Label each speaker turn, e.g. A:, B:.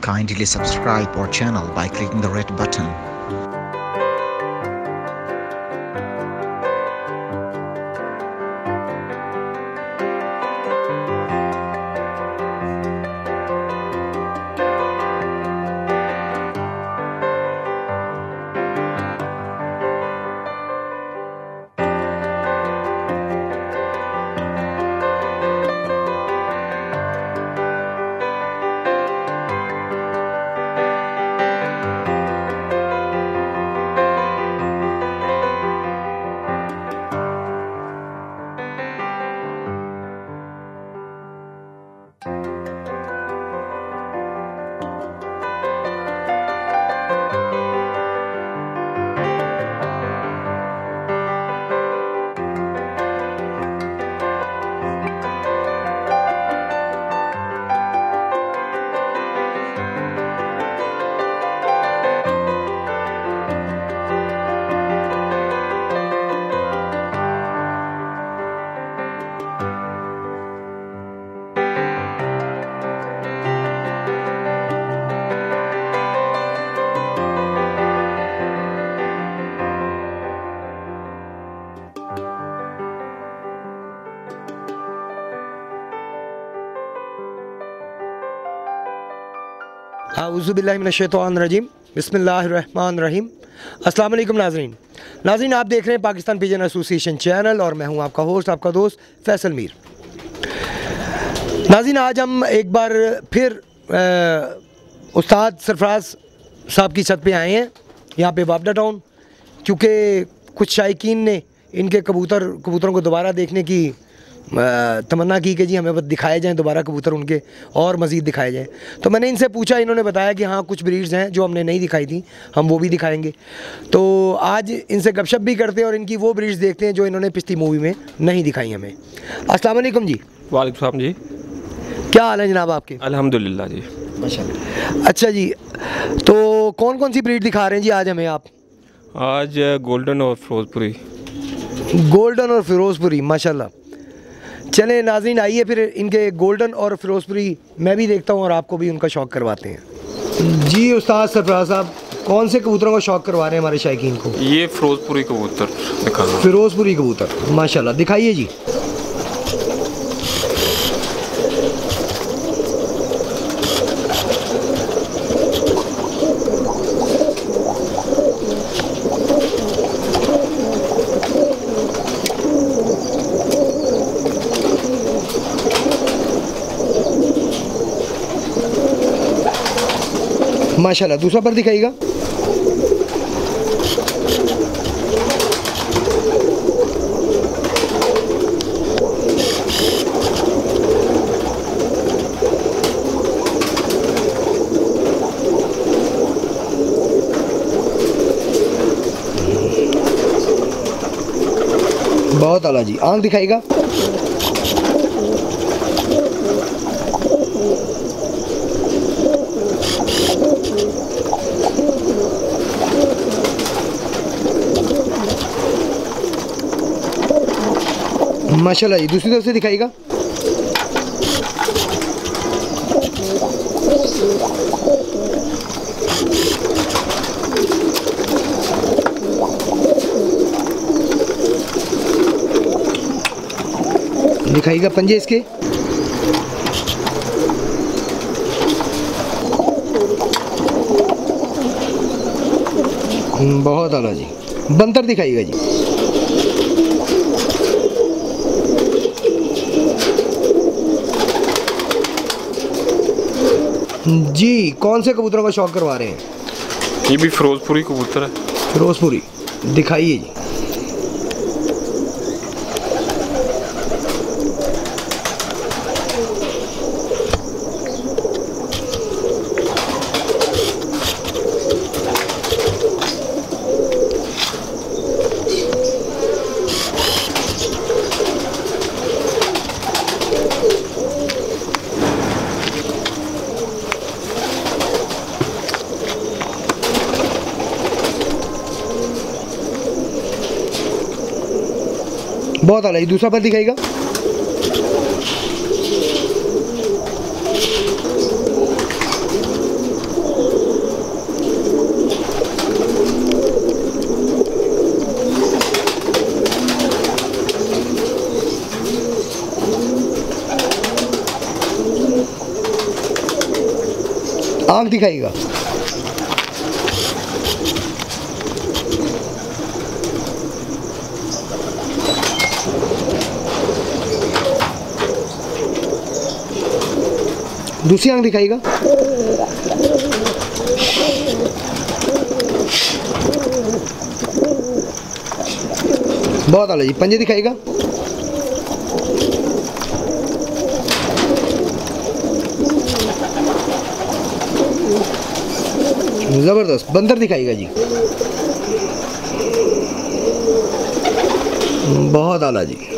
A: Kindly subscribe our channel by clicking the red button.
B: आऊज़ुबिल्लाहिमिनश्शैतानिर्रजीम बिस्मिल्लाहिर्रहमानिर्रहीम। अस्सलाम वालेकुम नाज़रीन, आप देख रहे हैं पाकिस्तान पिजन एसोसिएशन चैनल और मैं हूं आपका होस्ट, आपका दोस्त फैसल मीर। नाज़रीन, आज हम एक बार फिर उस्ताद सरफराज साहब की छत पे आए हैं, यहाँ पे वापडा टाउन, क्योंकि कुछ शायकीन ने इनके कबूतरों को दोबारा देखने की तमन्ना की कि जी हमें बस दिखाए जाएं दोबारा कबूतर उनके और मज़ीद दिखाए जाएं। तो मैंने इनसे पूछा, इन्होंने बताया कि हाँ कुछ ब्रीड्स हैं जो हमने नहीं दिखाई थी, हम वो भी दिखाएंगे। तो आज इनसे गपशप भी करते हैं और इनकी वो ब्रीड्स देखते हैं जो इन्होंने पिछली मूवी में नहीं दिखाई हमें। अस्सलाम वालेकुम जी।
C: वालेकुम सलाम जी।
B: क्या हाल है जनाब आपके?
C: अल्हम्दुलिल्लाह जी,
B: माशाल्लाह। अच्छा जी, तो कौन कौन सी ब्रीड दिखा रहे हैं जी आज हमें आप?
C: आज गोल्डन और फिरोजपुरी।
B: गोल्डन और फिरोजपुरी, माशाल्लाह। चले नाज़रीन, आइए फिर इनके गोल्डन और फिरोजपुरी मैं भी देखता हूँ और आपको भी उनका शौक़ करवाते हैं। जी उस्ताद सरफराज साहब, कौन से कबूतरों का शौक़ करवा रहे हैं हमारे शायकीन को?
C: ये फिरोजपुरी कबूतर दिखा दो।
B: फिरोजपुरी कबूतर, माशाल्लाह, दिखाइए जी। माशाल्लाह, दूसरा पर दिखाइएगा। बहुत आला जी, आंख दिखाइएगा। माशाल्लाह जी, दूसरी तरफ से दिखाइएगा। दिखाइएगा पंजे इसके। बहुत आला जी, बंतर दिखाइएगा जी। जी, कौन से कबूतरों का शौक़ करवा रहे हैं?
C: ये भी फिरोजपुरी कबूतर है।
B: फिरोजपुरी दिखाइए जी। बहुत आला, दूसरा पर दिखाएगा। आँख दिखाइएगा। दूसरी आँख दिखाइएगा। बहुत आला जी। पंजे दिखाइएगा। ज़बरदस्त। बंदर दिखाइएगा जी। बहुत आला जी।